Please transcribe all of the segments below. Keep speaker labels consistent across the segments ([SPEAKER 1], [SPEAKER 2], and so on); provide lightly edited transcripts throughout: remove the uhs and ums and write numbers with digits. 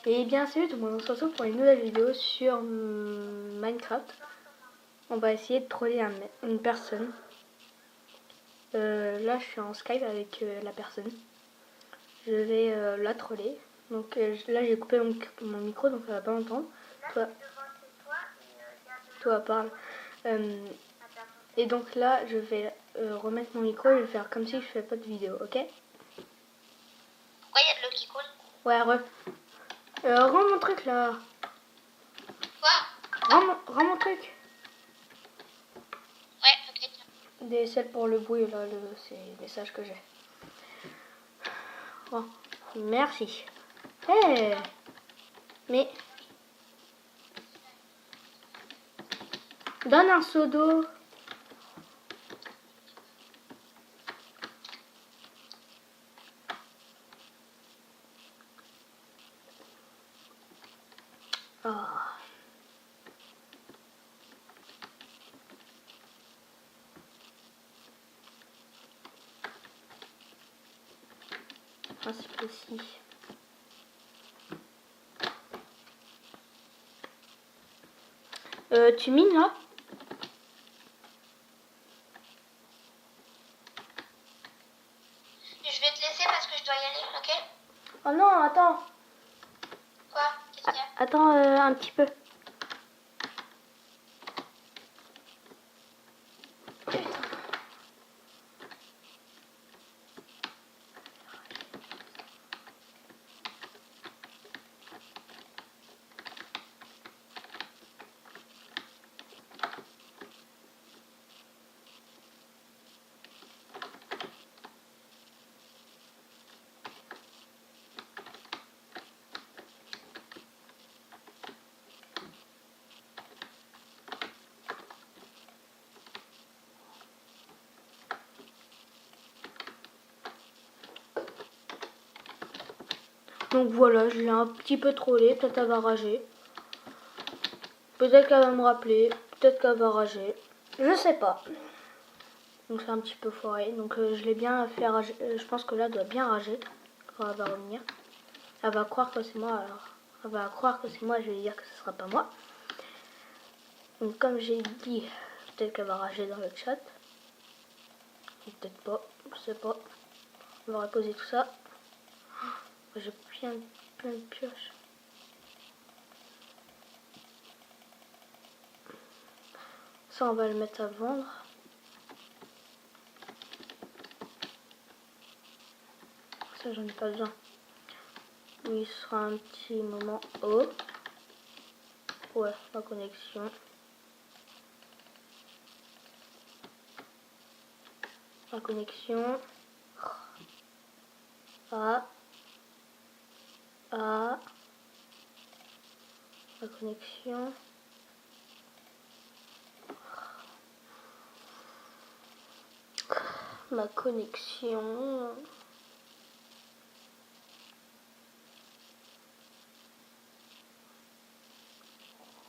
[SPEAKER 1] Et bien salut tout le monde, on se retrouve pour une nouvelle vidéo sur Minecraft. On va essayer de troller une personne. Là je suis en Skype avec la personne. Je vais la troller. Donc là j'ai coupé mon micro donc ça va pas m'entendre. Toi parle. Et donc là je vais remettre mon micro et je vais faire comme si je fais pas de vidéo, ok?
[SPEAKER 2] Pourquoi il y a de l'eau qui coule?
[SPEAKER 1] Ouais, rends mon truc là.
[SPEAKER 2] Quoi?
[SPEAKER 1] Rends mon truc.
[SPEAKER 2] Ouais, ok, tiens.
[SPEAKER 1] Des celles pour le bruit là, c'est les messages que j'ai. Bon, merci. Hey, mais donne un seau d'eau. Oh. Ah, c'est précis. Tu mines là?
[SPEAKER 2] Je vais te laisser parce que je dois y aller, ok?
[SPEAKER 1] Oh non, attends.
[SPEAKER 2] Quoi? Qu'est-ce qu'il y a?
[SPEAKER 1] Attends un petit peu. Donc voilà, je l'ai un petit peu trollé. Peut-être elle va rager. Peut-être qu'elle va me rappeler. Peut-être qu'elle va rager. Je sais pas. Donc c'est un petit peu foiré. Donc je l'ai bien fait rager. Je pense que là elle doit bien rager quand elle va revenir. Elle va croire que c'est moi alors. Elle va croire que c'est moi, je vais lui dire que ce sera pas moi. Donc comme j'ai dit, peut-être qu'elle va rager dans le chat. Ou peut-être pas, je sais pas. On va reposer tout ça. J'ai plein de pioches. Ça on va le mettre à vendre. Ça j'en ai pas besoin. Oui, ce sera un petit moment. Oh. Ouais, ma connexion. Ma connexion. Ah. Ah. Ma connexion. Ma connexion.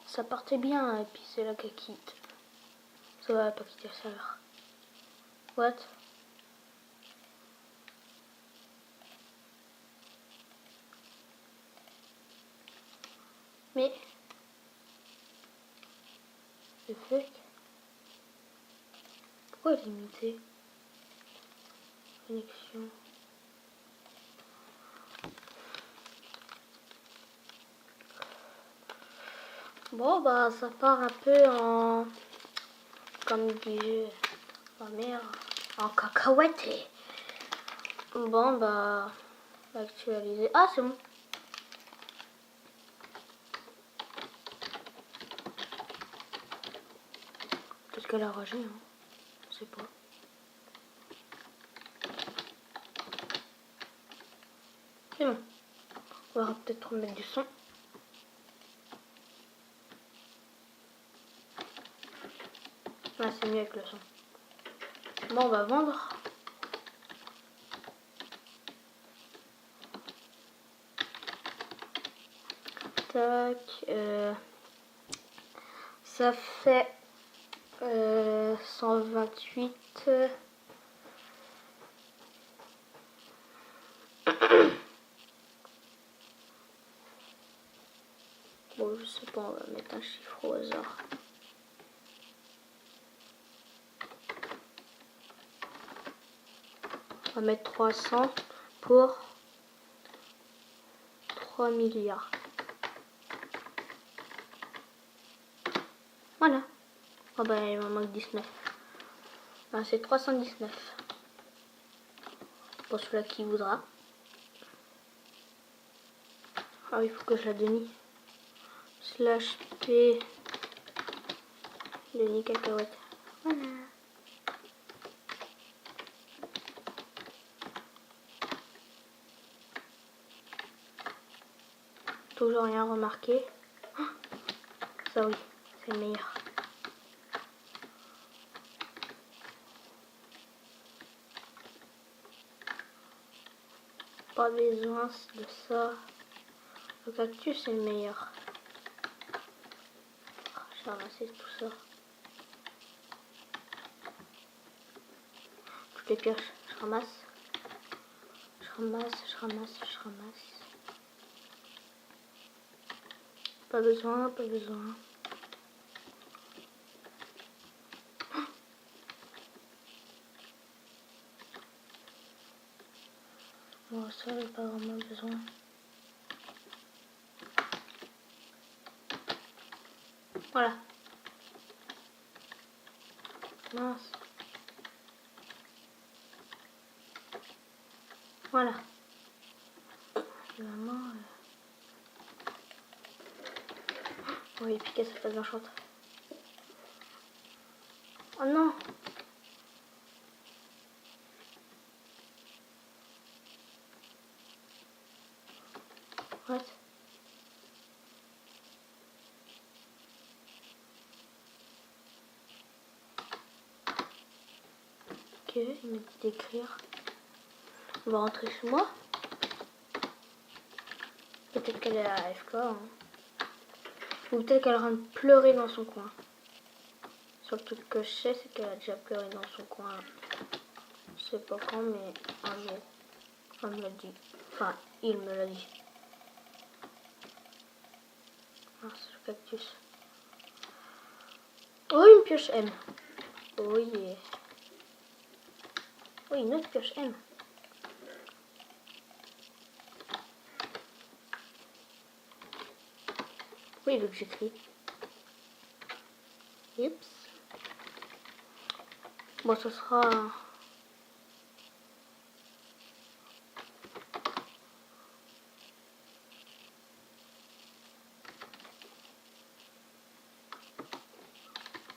[SPEAKER 1] Ça partait bien et puis c'est là qu'elle quitte. Ça va pas quitter le serveur. What? Mais le fuck? Pourquoi limiter? Connexion. Bon bah ça part un peu en, comme dit ma mère, en cacahuète. Bon bah actualiser. Ah c'est bon. Peut-être qu'elle a ragé, hein. Je sais pas. C'est bon. On va peut-être remettre du son. Ah c'est mieux avec le son. Bon on va vendre. Tac. Ça fait 128. Bon, je sais pas, on va mettre un chiffre au hasard. On va mettre 300 pour 3 milliards. Voilà. Oh bah il m'en manque 19. Ben, c'est 319. Pour celui-là qui voudra. Ah oui, il faut que je la donne. Slash P. Denis cacahuète. Voilà. Toujours rien remarqué. Ça oui, c'est le meilleur. Pas besoin de ça. Le cactus c'est le meilleur. Je vais ramasser tout ça. Toutes les pioches, je ramasse. Je ramasse, je ramasse, je ramasse. Pas besoin, pas besoin. Bon, ça, j'ai pas vraiment besoin. Voilà. Mince. Voilà. Vraiment. Oui, et puis qu'est-ce que ça fait blanchante. Oh non. What? Ok, il m'a dit d'écrire. On va rentrer chez moi. Peut-être qu'elle est à AFK. Hein. Ou peut-être qu'elle est en train de pleurer dans son coin. Sur le truc que je sais, c'est qu'elle a déjà pleuré dans son coin. Je sais pas quand, mais un jour. Elle me l'a dit. Enfin, il me l'a dit. Ah, c'est le cactus. Oh, une pioche M. Oh yeah. Oui, une autre pioche M. Oui, il veut que j'écris. Oups. Bon, ce sera...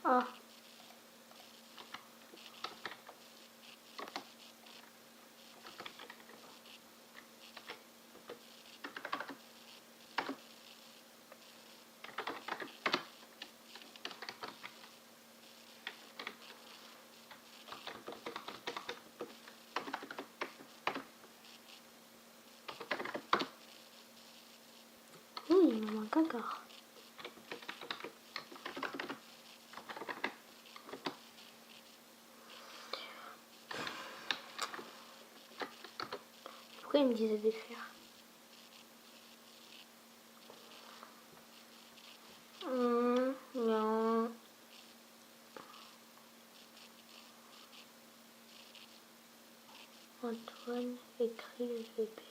[SPEAKER 1] Ah. Oui, il me manque encore. Pourquoi il me disait d'écrire? Non. Antoine écrit le VP.